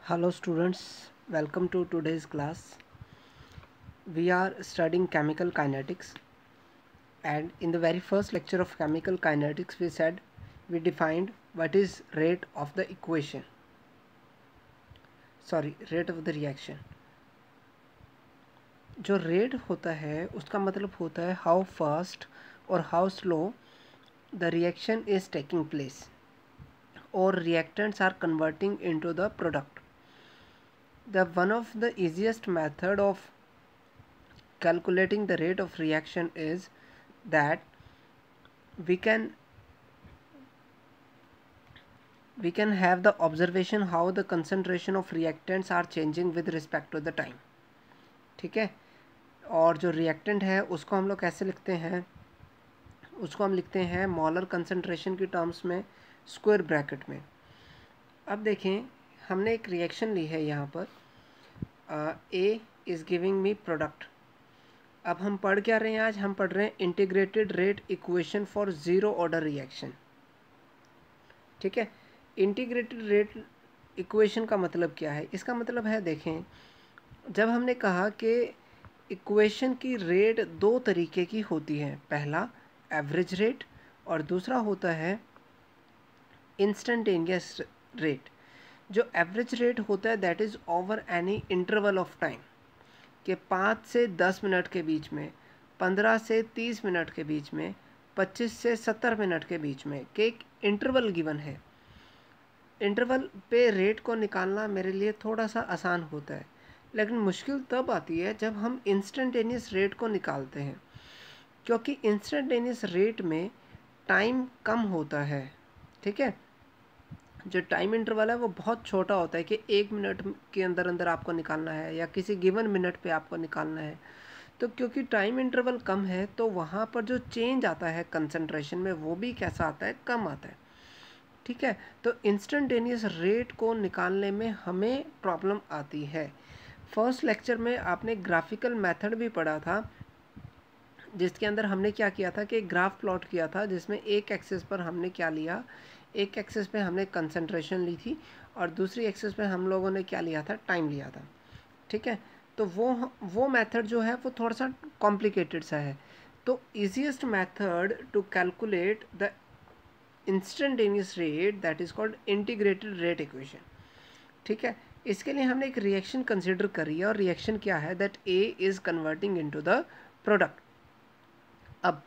Hello students, welcome to today's class. We are studying chemical kinetics, and in the very first lecture of chemical kinetics we defined what is rate of the rate of the reaction. जो rate होता है उसका मतलब होता है how fast और how slow the reaction is taking place और reactants are converting into the product. The one of the easiest method of calculating the rate of reaction is that we can have the observation how the concentration of reactants are changing with respect to the time. ठीक है, और जो reactant है उसको हम लोग कैसे लिखते हैं, उसको हम लिखते हैं मोलर कंसंट्रेशन की टर्म्स में, स्क्वायर ब्रैकेट में. अब देखें, हमने एक रिएक्शन ली है यहाँ पर, A is giving me product. अब हम पढ़ क्या रहे हैं आज? हम पढ़ रहे हैं integrated rate equation for zero order reaction. ठीक है, इंटीग्रेटेड रेट इक्वेशन का मतलब क्या है? इसका मतलब है, देखें, जब हमने कहा कि इक्वेशन की रेट दो तरीके की होती है, पहला एवरेज रेट और दूसरा होता है इंस्टेंटेनियस रेट. जो एवरेज रेट होता है that is over any interval of time, कि 5 से 10 मिनट के बीच में, 15 से 30 मिनट के बीच में, 25 से 70 मिनट के बीच में, कि एक इंटरवल गिवन है. इंटरवल पे रेट को निकालना मेरे लिए थोड़ा सा आसान होता है, लेकिन मुश्किल तब आती है जब हम इंस्टेंटेनियस रेट को निकालते हैं, क्योंकि इंस्टेंटेनियस रेट में टाइम कम होता है. ठीक है, जो टाइम इंटरवल है वो बहुत छोटा होता है कि 1 मिनट के अंदर अंदर आपको निकालना है या किसी गिवन मिनट पे आपको निकालना है. तो क्योंकि टाइम इंटरवल कम है तो वहाँ पर जो चेंज आता है कंसंट्रेशन में वो भी कैसा आता है? कम आता है. ठीक है, तो इंस्टेंटेनियस रेट को निकालने में हमें प्रॉब्लम आती है. फर्स्ट लेक्चर में आपने ग्राफिकल मेथड भी पढ़ा था, जिसके अंदर हमने क्या किया था कि ग्राफ प्लॉट किया था, जिसमें एक एक्सिस पर हमने क्या लिया, एक एक्सिस पे हमने कंसंट्रेशन ली थी और दूसरी एक्सिस पे हम लोगों ने क्या लिया था? टाइम लिया था. ठीक है, तो वो मेथड जो है वो थोड़ा सा कॉम्प्लिकेटेड सा है. तो easiest method to calculate the instantaneous rate that is called integrated rate equation. ठीक है, इसके लिए हमने एक रिएक्शन कंसिडर करी है और रिएक्शन क्या है? That A is converting into the product. अब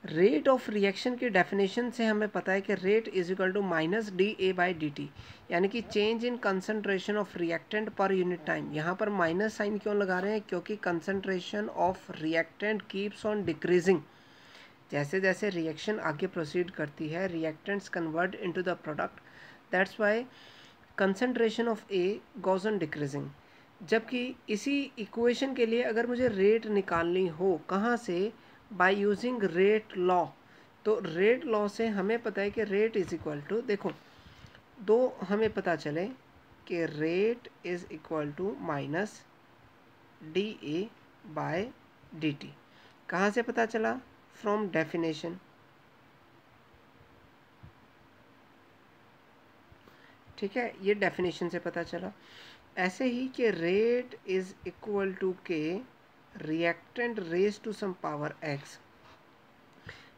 रेट ऑफ रिएक्शन की डेफिनेशन से हमें पता है कि rate is equal to minus D A by D T, यानी कि change in concentration of reactant per unit time. यहाँ पर माइनस साइन क्यों लगा रहे हैं? क्योंकि concentration of reactant keeps on decreasing. जैसे जैसे रिएक्शन आगे प्रोसीड करती है, reactants convert into the product, that's why concentration of A goes on decreasing. जबकि इसी इक्वेशन के लिए अगर मुझे रेट निकालनी हो, कहाँ से? By using rate law. तो रेट लॉ से हमें पता है कि रेट इज इक्वल टू, देखो, दो हमें पता चले कि rate is equal to minus D A by D T. कहाँ से पता चला? From definition. ठीक है, ये डेफिनेशन से पता चला. ऐसे ही कि rate is equal to K reactant raise to some power X.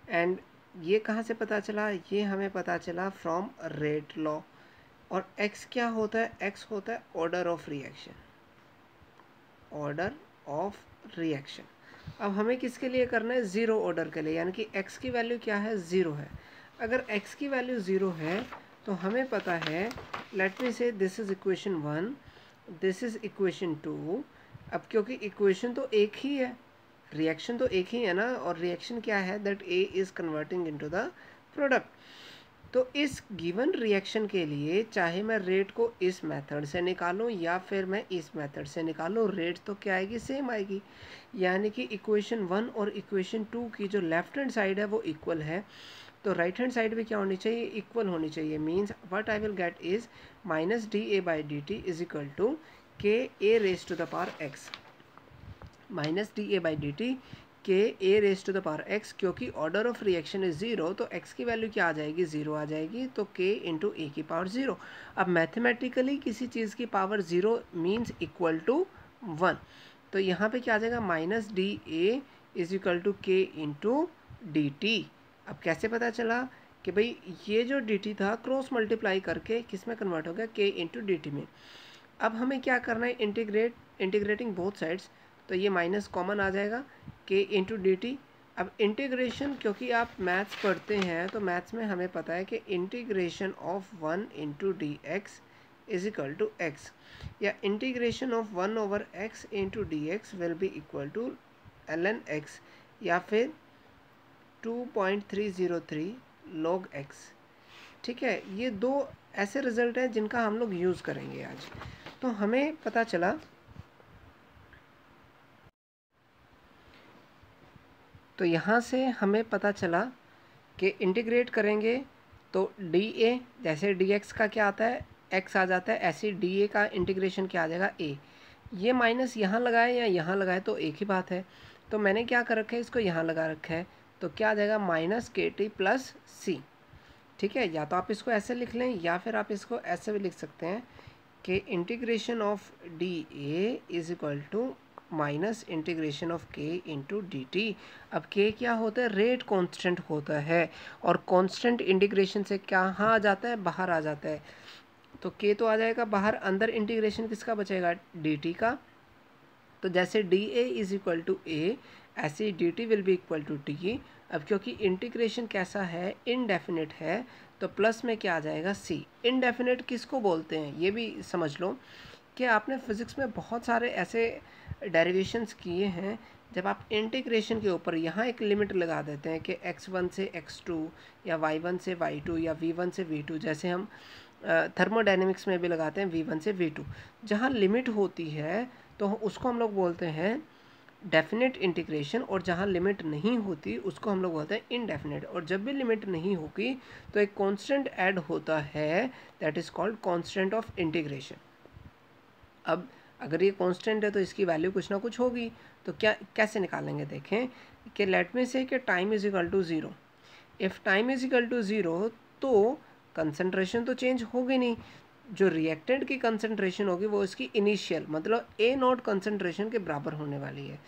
And ये कहाँ से पता चला? ये हमें पता चला फ्रॉम रेट लॉ. और x क्या होता है? x होता है order of reaction. Order of reaction. अब हमें किसके लिए करना है? ज़ीरो ऑर्डर के लिए, यानी कि x की वैल्यू क्या है? ज़ीरो है. अगर x की वैल्यू ज़ीरो है तो हमें पता है, लेट मी से this is equation 1, this is equation 2. अब क्योंकि इक्वेशन तो एक ही है, रिएक्शन तो एक ही है ना, और रिएक्शन क्या है? That A is converting into the product. तो इस गिवन रिएक्शन के लिए चाहे मैं रेट को इस मेथड से निकालूं या फिर मैं इस मेथड से निकालूं, रेट तो क्या आएगी? सेम आएगी. यानी कि इक्वेशन 1 और इक्वेशन 2 की जो लेफ्ट हैंड साइड है वो इक्वल है, तो राइट हैंड साइड भी क्या होनी चाहिए? इक्वल होनी चाहिए. Means what I will get is minus D A by D T is equal to K A raise to the power X. Minus D A by D T K A raise to the power X, क्योंकि order of reaction is 0 तो x की value क्या आ जाएगी, 0 आ जाएगी, तो k into ए की power 0। अब mathematically किसी चीज़ की पावर 0 मीन्स इक्वल टू 1, तो यहाँ पे क्या आ जाएगा, minus D A is equal to K into D T. अब कैसे पता चला कि भाई ये जो डी टी था क्रॉस मल्टीप्लाई करके किस में कन्वर्ट हो गया, के इंटू डी टी में। अब हमें क्या करना है, इंटीग्रेटिंग बोथ साइड्स, तो ये माइनस कॉमन आ जाएगा, के इंटू डी टी। अब इंटीग्रेशन, क्योंकि आप मैथ्स पढ़ते हैं तो मैथ्स में हमें पता है कि integration of 1 into D X is equal to X, या integration of 1 over X into D X will be equal to ln x, या फिर 2.303 log x। ठीक है, ये दो ऐसे रिजल्ट हैं जिनका हम लोग यूज़ करेंगे आज। तो हमें पता चला, तो यहाँ से हमें पता चला कि इंटीग्रेट करेंगे तो डी ए, जैसे डी एक्स का क्या आता है, एक्स आ जाता है, ऐसे डी ए का इंटीग्रेशन क्या आ जाएगा, ए। ये माइनस यहाँ लगाए या यहाँ लगाए तो एक ही बात है, तो मैंने क्या कर रखा है, इसको यहाँ लगा रखा है, तो क्या आ जाएगा, माइनस के टी प्लस सी। ठीक है, या तो आप इसको ऐसे लिख लें या फिर आप इसको ऐसे भी लिख सकते हैं कि integration of D A is equal to minus integration of K into D T. अब के क्या होता है, रेट कांस्टेंट होता है, और कांस्टेंट इंटीग्रेशन से कहाँ आ जाता है, बाहर आ जाता है, तो के तो आ जाएगा बाहर, अंदर इंटीग्रेशन किसका बचेगा, डी टी का। तो जैसे D A is equal to A, ऐसे D T will be equal to T. अब क्योंकि इंटीग्रेशन कैसा है, इनडेफिनिट है, तो प्लस में क्या आ जाएगा, सी। इनडेफिनिट किसको बोलते हैं ये भी समझ लो, कि आपने फिज़िक्स में बहुत सारे ऐसे डेरिवेशंस किए हैं, जब आप इंटीग्रेशन के ऊपर यहाँ एक लिमिट लगा देते हैं कि x1 से x2 या y1 से y2 या v1 से v2, जैसे हम थर्मोडायनेमिक्स में भी लगाते हैं v1 से v2, जहाँ लिमिट होती है तो उसको हम लोग बोलते हैं डेफिनेट इंटीग्रेशन, और जहाँ लिमिट नहीं होती उसको हम लोग बोलते हैं इनडेफिनेट। और जब भी लिमिट नहीं होगी तो एक कांस्टेंट ऐड होता है, that is called constant of integration. अब अगर ये कांस्टेंट है तो इसकी वैल्यू कुछ ना कुछ होगी, तो क्या कैसे निकालेंगे, देखें कि लेट में से कि time is equal to 0। If time is equal to 0 तो कंसंट्रेशन तो चेंज होगी नहीं, जो रिएक्टेंट की कंसंट्रेशन होगी वो इसकी इनिशियल मतलब ए नॉट कंसंट्रेशन के बराबर होने वाली है।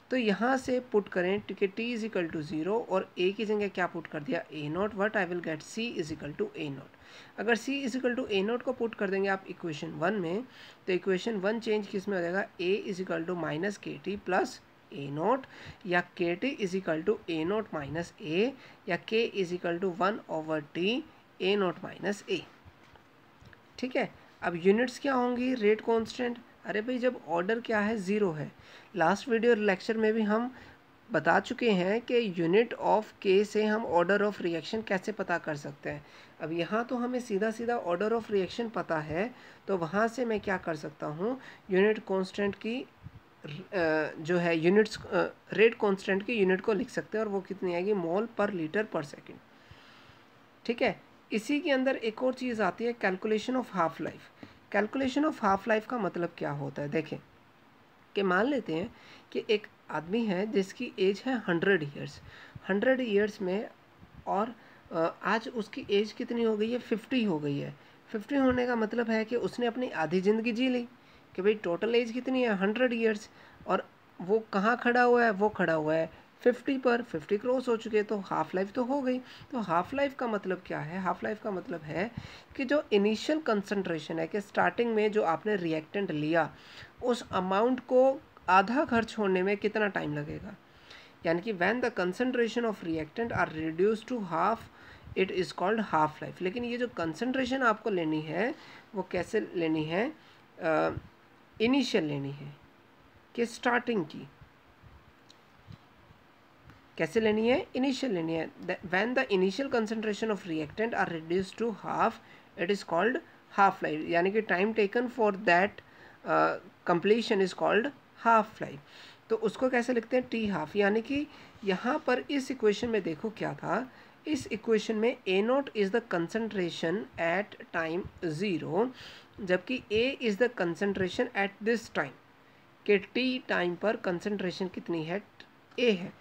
तो यहाँ से पुट करें कि टी इज इक्वल टू 0 और ए की जगह क्या पुट कर दिया, A not, what I will get C is equal to A not. अगर C is equal to A not को पुट कर देंगे आप इक्वेशन 1 में, तो इक्वेशन 1 चेंज किस में हो जाएगा, A is equal to minus K T plus A not, या K T is equal to A not minus A, या K is equal to 1 over T A not minus A. ठीक है, अब units क्या होंगी, रेट कांस्टेंट। अरे भाई जब ऑर्डर क्या है, 0 है, लास्ट वीडियो लेक्चर में भी हम बता चुके हैं कि यूनिट ऑफ के से हम ऑर्डर ऑफ रिएक्शन कैसे पता कर सकते हैं। अब यहाँ तो हमें सीधा सीधा ऑर्डर ऑफ रिएक्शन पता है, तो वहाँ से मैं क्या कर सकता हूँ, यूनिट कांस्टेंट की जो है यूनिट्स रेट कांस्टेंट की यूनिट को लिख सकते हैं, और वो कितनी आएगी, मोल पर लीटर पर सेकेंड। ठीक है, इसी के अंदर एक और चीज़ आती है, calculation of half life. Calculation of half life का मतलब क्या होता है, देखें कि मान लेते हैं कि एक आदमी है जिसकी एज है 100 ईयर्स, 100 ईयर्स में, और आज उसकी एज कितनी हो गई है, 50 हो गई है। 50 होने का मतलब है कि उसने अपनी आधी ज़िंदगी जी ली, कि भाई टोटल एज कितनी है, 100 ईयर्स, और वो कहाँ खड़ा हुआ है, वो खड़ा हुआ है 50 पर, 50 क्रॉस हो चुके, तो हाफ लाइफ तो हो गई। तो हाफ लाइफ का मतलब क्या है, हाफ लाइफ का मतलब है कि जो इनिशियल कंसंट्रेशन है, कि स्टार्टिंग में जो आपने रिएक्टेंट लिया उस अमाउंट को आधा खर्च होने में कितना टाइम लगेगा, यानी कि when the concentration of reactant are reduce to half it is called half life. लेकिन ये जो कंसंट्रेशन आपको लेनी है वो कैसे लेनी है, इनिशियल लेनी है, कि स्टार्टिंग की कैसे लेनी है, इनिशियल लेनी है। When the initial concentration of reactant are reduce to half it is called half life, यानी कि time taken for that completion is called half life. तो उसको कैसे लिखते हैं, टी हाफ, यानी कि यहाँ पर इस इक्वेशन में देखो क्या था, इस इक्वेशन में A not is the concentration at time 0, जबकि A is the concentration at this time, कि टी टाइम पर कंसंट्रेशन कितनी है, ए है,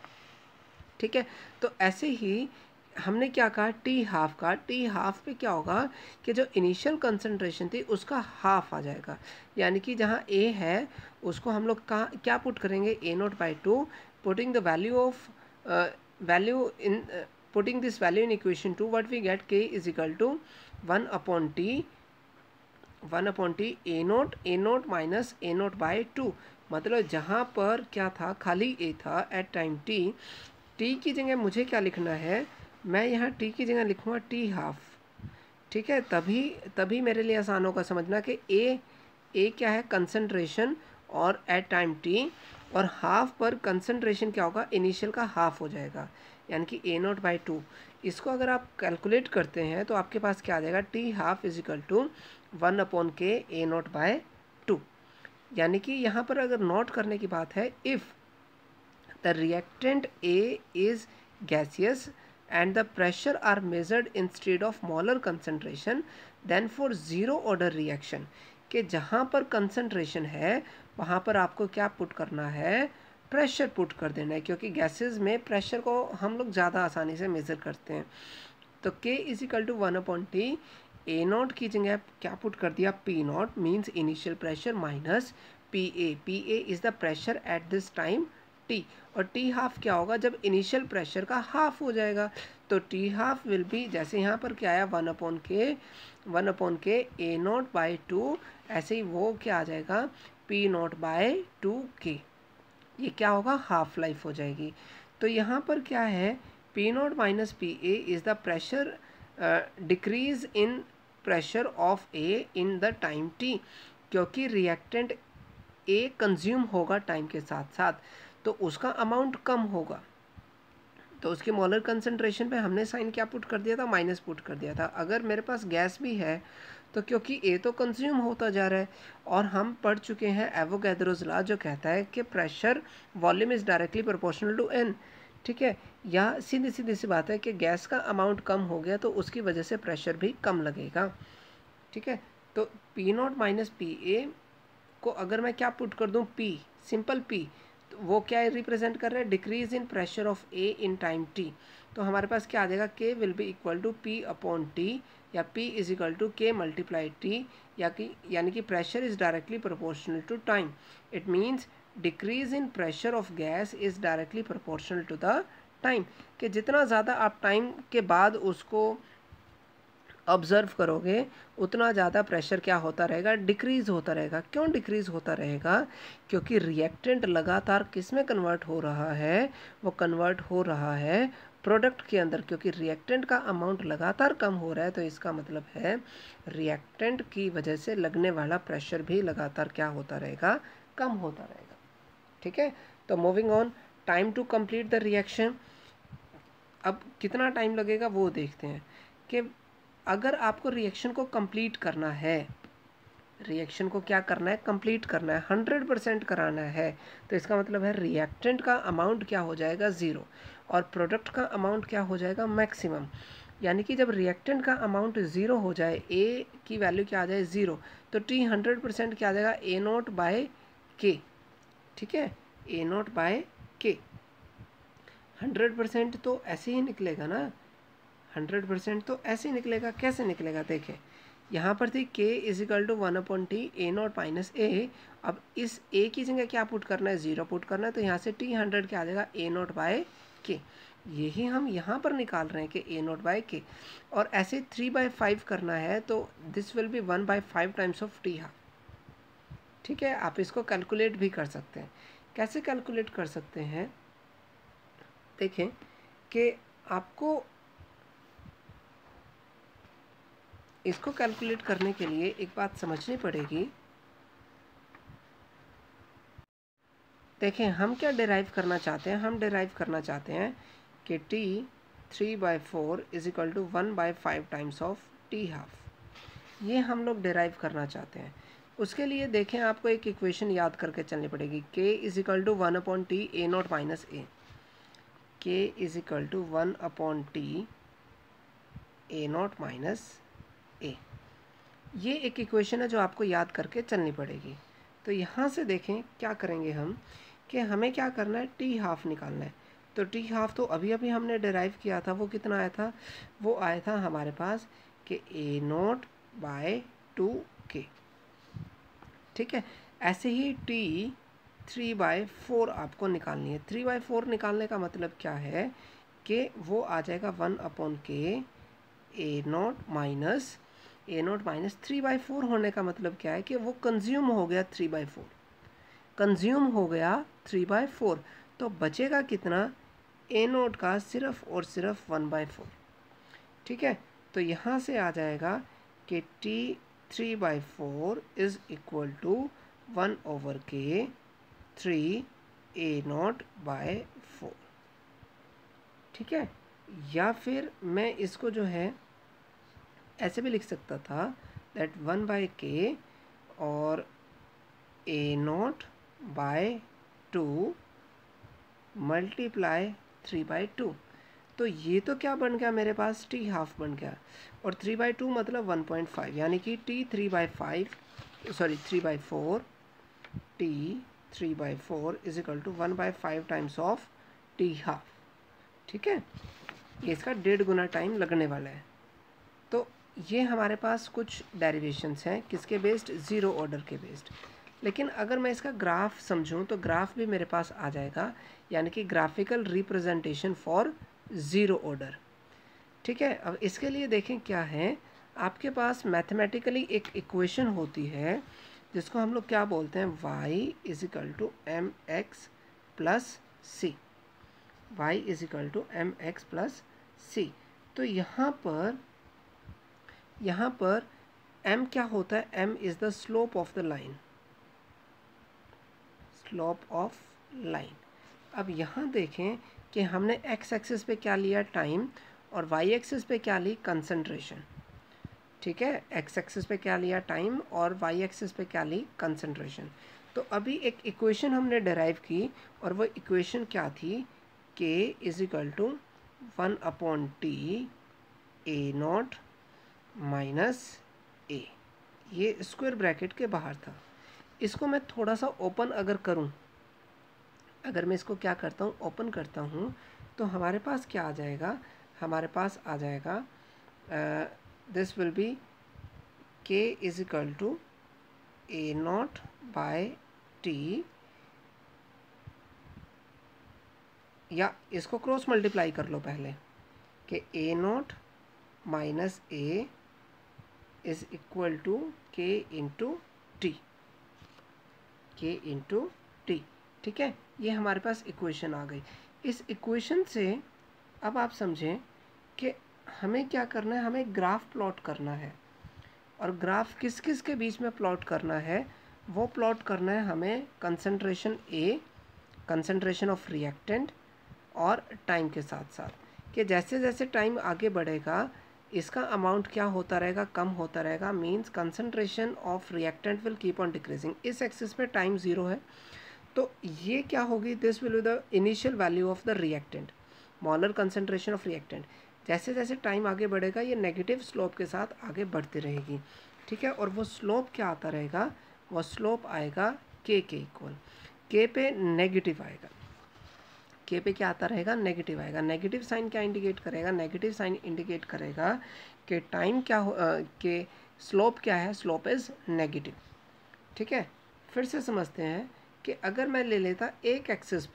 ठीक है। तो ऐसे ही हमने क्या कहा, टी हाफ का, टी हाफ पे क्या होगा कि जो इनिशियल कंसंट्रेशन थी उसका हाफ आ जाएगा, यानी कि जहाँ ए है उसको हम लोग कहाँ क्या पुट करेंगे, A not by two, putting the value of value in putting this value in equation 2, what we get K is equal to 1/t A not minus A not by two. मतलब जहाँ पर क्या था, खाली ए था at time T, T की जगह मुझे क्या लिखना है, मैं यहाँ टी की जगह लिखूँगा टी हाफ, ठीक है। तभी मेरे लिए आसान होगा समझना कि ए क्या है, कंसंट्रेशन और एट टाइम टी, और हाफ पर कंसंट्रेशन क्या होगा, इनिशियल का हाफ हो जाएगा, यानी कि ए नॉट बाई टू। इसको अगर आप कैलकुलेट करते हैं तो आपके पास क्या आ जाएगा, T half is equal to 1/k A naught by two. यानी कि यहाँ पर अगर नोट करने की बात है, if the reactant A is gaseous and the pressure are measured instead of molar concentration, then for zero order reaction, कि जहाँ पर कंसंट्रेशन है वहाँ पर आपको क्या पुट करना है, प्रेशर पुट कर देना है, क्योंकि गैसेस में प्रेशर को हम लोग ज़्यादा आसानी से मेज़र करते हैं। तो K is equal to 1/T, A naught की जगह क्या पुट कर दिया, P naught means initial pressure minus P A is the pressure at this time T, और टी हाफ क्या होगा, जब इनिशियल प्रेशर का हाफ हो जाएगा। तो टी हाफ विल बी, जैसे यहाँ पर क्या आया 1/K A not by to, ऐसे ही वो क्या आ जाएगा, पी नॉट बाई 2K, ये क्या होगा, हाफ लाइफ हो जाएगी। तो यहाँ पर क्या है, P not minus P A is the pressure decrease in pressure of A in the time T, क्योंकि रिएक्टेंट ए कंज्यूम होगा टाइम के साथ साथ, तो उसका अमाउंट कम होगा। तो उसके मोलर कंसंट्रेशन पे हमने साइन क्या पुट कर दिया था, माइनस पुट कर दिया था। अगर मेरे पास गैस भी है तो क्योंकि ए तो कंज्यूम होता जा रहा है, और हम पढ़ चुके हैं एवोगैड्रोस लॉ जो कहता है कि pressure volume is directly proportional to N, ठीक है। या सीधी सी बात है कि गैस का अमाउंट कम हो गया तो उसकी वजह से प्रेशर भी कम लगेगा, ठीक है। तो पी नॉट माइनस पी ए को अगर मैं क्या पुट कर दूं, पी, सिंपल पी, तो वो क्या रिप्रेजेंट कर रहा है, decrease in pressure of A in time T. तो हमारे पास क्या आ जाएगा, K will be equal to P upon T, या P is equal to K multiply T, यानी कि pressure is directly proportional to time. It means decrease in pressure of gas is directly proportional to the time, कि जितना ज़्यादा आप time के बाद उसको ऑब्ज़र्व करोगे उतना ज़्यादा प्रेशर क्या होता रहेगा, डिक्रीज़ होता रहेगा। क्यों डिक्रीज़ होता रहेगा, क्योंकि रिएक्टेंट लगातार किस में कन्वर्ट हो रहा है, वो कन्वर्ट हो रहा है प्रोडक्ट के अंदर, क्योंकि रिएक्टेंट का अमाउंट लगातार कम हो रहा है। तो इसका मतलब है रिएक्टेंट की वजह से लगने वाला प्रेशर भी लगातार क्या होता रहेगा, कम होता रहेगा, ठीक है। तो moving on, time to complete the reaction. अब कितना टाइम लगेगा वो देखते हैं कि अगर आपको रिएक्शन को कंप्लीट करना है, रिएक्शन को क्या करना है, कंप्लीट करना है, 100% कराना है, तो इसका मतलब है रिएक्टेंट का अमाउंट क्या हो जाएगा, ज़ीरो, और प्रोडक्ट का अमाउंट क्या हो जाएगा, मैक्सिमम। यानी कि जब रिएक्टेंट का अमाउंट ज़ीरो हो जाए, ए की वैल्यू क्या आ जाए, ज़ीरो, तो टी 100% क्या आ जाएगा, ए नॉट बाय के, ठीक है, ए नॉट बाय के। 100% तो ऐसे ही निकलेगा ना, 100% तो ऐसे ही निकलेगा। कैसे निकलेगा, देखें यहाँ पर थी k is equal to 1/T A not minus A. अब इस a की जगह क्या पुट करना है, 0 पुट करना है, तो यहाँ से t 100 क्या आ जाएगा, ए नॉट बाय के। यही हम यहाँ पर निकाल रहे हैं कि ए नॉट बाय के। और ऐसे 3/5 करना है तो this will B 1/5 times of T half, ठीक है। आप इसको कैलकुलेट भी कर सकते हैं। कैसे कैलकुलेट कर सकते हैं, देखें कि आपको इसको कैलकुलेट करने के लिए एक बात समझनी पड़ेगी। देखें हम क्या डिराइव करना चाहते हैं, हम डिराइव करना चाहते हैं कि t 3/4 is equal to 1/5 times of T half, ये हम लोग डिराइव करना चाहते हैं। उसके लिए देखें आपको एक इक्वेशन याद करके चलनी पड़ेगी, k is equal to 1/T A not minus a, k is equal to 1/T A not minus a. ये एक इक्वेशन है जो आपको याद करके चलनी पड़ेगी। तो यहाँ से देखें क्या करेंगे हम कि हमें क्या करना है, टी हाफ निकालना है। तो टी हाफ तो अभी अभी हमने डिराइव किया था, वो कितना आया था, वो आया था हमारे पास कि ए नोट बाय 2k। ठीक है, ऐसे ही टी 3/4 आपको निकालनी है। 3/4 निकालने का मतलब क्या है कि वो आ जाएगा 1/k ए नोट माइनस 3/4 होने का मतलब क्या है कि वो कंज्यूम हो गया 3/4, कंज्यूम हो गया 3/4, तो बचेगा कितना, ए नोट का सिर्फ और सिर्फ 1/4। ठीक है, तो यहाँ से आ जाएगा कि T 3/4 is equal to 1/k 3a0/4। ठीक है, या फिर मैं इसको जो है ऐसे भी लिख सकता था, दैट 1/k और a0/2 मल्टीप्लाई 3/2। तो ये तो क्या बन गया मेरे पास, टी हाफ बन गया, और 3/2 मतलब 1.5, यानी कि T 3/4 T 3/4 is equal to 1/5 times of T half. ठीक है, ये इसका 1.5 गुना टाइम लगने वाला है। तो ये हमारे पास कुछ डेरिवेशंस हैं, किसके बेस्ड, ज़ीरो ऑर्डर के बेस्ड। लेकिन अगर मैं इसका ग्राफ समझूं तो ग्राफ भी मेरे पास आ जाएगा, यानी कि graphical representation for zero order. ठीक है, अब इसके लिए देखें क्या है, आपके पास मैथमेटिकली एक इक्वेशन होती है जिसको हम लोग क्या बोलते हैं, y is equal to M X plus C, y is equal to M X plus C. तो यहाँ पर m क्या होता है, m is the slope of the line, slope of line. अब यहाँ देखें कि हमने x एक्सिस पे क्या लिया, टाइम, और y एक्सिस पे क्या ली, कंसंट्रेशन। ठीक है, x एक्सिस पे क्या लिया, टाइम, और y एक्सिस पे क्या ली, कंसंट्रेशन। तो अभी एक इक्वेशन हमने डिराइव की, और वो इक्वेशन क्या थी, k is equal to 1/t a0 minus a, ये स्क्वायर ब्रैकेट के बाहर था। इसको मैं थोड़ा सा ओपन अगर करूं, अगर मैं इसको क्या करता हूं, ओपन करता हूं, तो हमारे पास क्या आ जाएगा, हमारे पास आ जाएगा this will be k is equal to a0/t, या इसको क्रॉस मल्टीप्लाई कर लो पहले, कि a0 minus a is equal to k into T, k into T. ठीक है, ये हमारे पास इक्वेशन आ गई। इस इक्वेशन से अब आप समझें कि हमें क्या करना है, हमें ग्राफ प्लॉट करना है, और ग्राफ किस किस के बीच में प्लॉट करना है, वो प्लॉट करना है हमें concentration A, concentration of reactant, और टाइम के साथ साथ, कि जैसे जैसे टाइम आगे बढ़ेगा इसका अमाउंट क्या होता रहेगा, कम होता रहेगा, means concentration of reactant will keep on decreasing. इस एक्सिस पे टाइम 0 है, तो ये क्या होगी, this will be the initial value of the reactant, molar concentration of reactant. जैसे जैसे टाइम आगे बढ़ेगा ये नेगेटिव स्लोप के साथ आगे बढ़ती रहेगी। ठीक है, और वो स्लोप क्या आता रहेगा, वो स्लोप आएगा के इक्वल, के पे नेगेटिव आएगा, के पे क्या आता रहेगा, नेगेटिव आएगा। नेगेटिव साइन क्या इंडिकेट करेगा, नेगेटिव साइन इंडिकेट करेगा कि टाइम क्या हो, कि स्लोप क्या है, स्लोप इज़ नेगेटिव। ठीक है, फिर से समझते हैं कि अगर मैं ले लेता एक एक्सिस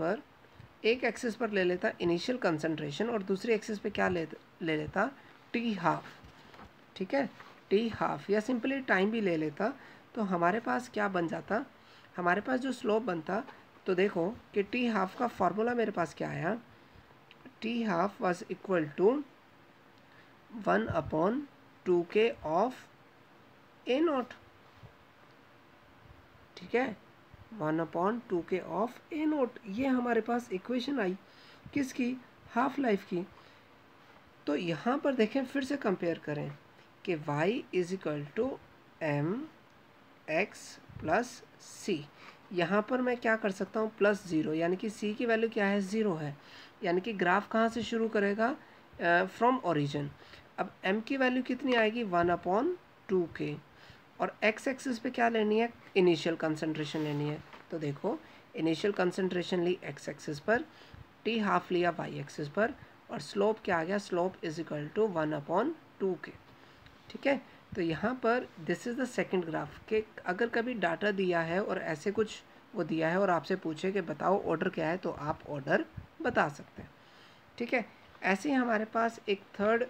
पर ले लेता इनिशियल कंसंट्रेशन, और दूसरी एक्सिस पे क्या ले लेता, टी हाफ। ठीक है, टी हाफ, या सिंपली टाइम भी ले लेता, तो हमारे पास क्या बन जाता, हमारे पास जो स्लोप बनता, तो देखो कि टी हाफ का फॉर्मूला मेरे पास क्या आया, T half was equal to 1/2k of a0। ठीक है, 1/2k ऑफ a0, ये हमारे पास इक्वेशन आई किसकी, हाफ लाइफ की। तो यहाँ पर देखें, फिर से कंपेयर करें कि y is equal to M X plus C. यहाँ पर मैं क्या कर सकता हूँ, +0, यानी कि c की वैल्यू क्या है, 0 है, यानी कि ग्राफ कहाँ से शुरू करेगा, फ्रॉम ओरिजिन। अब m की वैल्यू कितनी आएगी, 1/2k, और x एक्सिस पे क्या लेनी है, इनिशियल कंसंट्रेशन लेनी है। तो देखो इनिशियल कंसंट्रेशन ली एक्स एक्सिस पर, टी हाफ लिया वाई एक्सिस पर, और स्लोप क्या आ गया, स्लोप इज इक्वल टू 1/2 के। ठीक है, तो यहाँ पर this is the second graph के अगर कभी डाटा दिया है और ऐसे कुछ वो दिया है और आपसे पूछे कि बताओ ऑर्डर क्या है, तो आप ऑर्डर बता सकते हैं। ठीक है, ऐसे ही हमारे पास एक थर्ड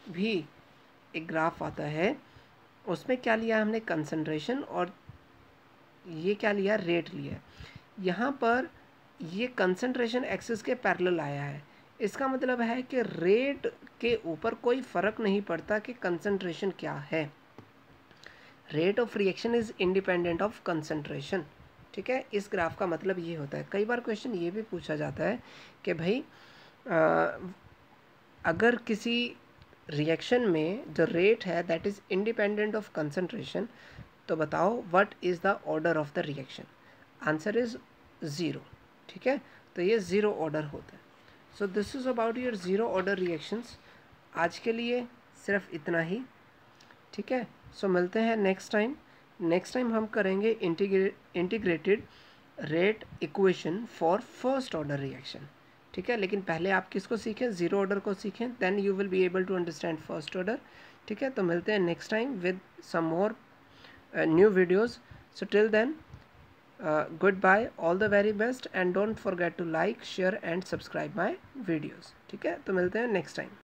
भी एक ग्राफ आता है, उसमें क्या लिया हमने, कंसंट्रेशन, और ये क्या लिया, रेट लिया। यहाँ पर ये कंसंट्रेशन एक्सिस के पैरेलल आया है, इसका मतलब है कि रेट के ऊपर कोई फ़र्क नहीं पड़ता कि कंसंट्रेशन क्या है। Rate of reaction is independent of concentration. ठीक है, इस ग्राफ का मतलब ये होता है। कई बार क्वेश्चन ये भी पूछा जाता है कि भाई अगर किसी रिएक्शन में जो रेट है that is independent of concentration, तो बताओ what is the order of the reaction. Answer is 0। ठीक है, तो ये 0 ऑर्डर होता है। So this is about your 0 order reactions. आज के लिए सिर्फ इतना ही। ठीक है, सो मिलते हैं नेक्स्ट टाइम हम करेंगे integrated rate equation for first order reaction. ठीक है, लेकिन पहले आप किसको सीखें, 0 ऑर्डर को सीखें, then you will be able to understand first order. ठीक है, तो मिलते हैं next time with some more new videos. So till then, goodbye, all the very best, and don't forget to like, share and subscribe my videos. ठीक है, तो मिलते हैं नेक्स्ट टाइम।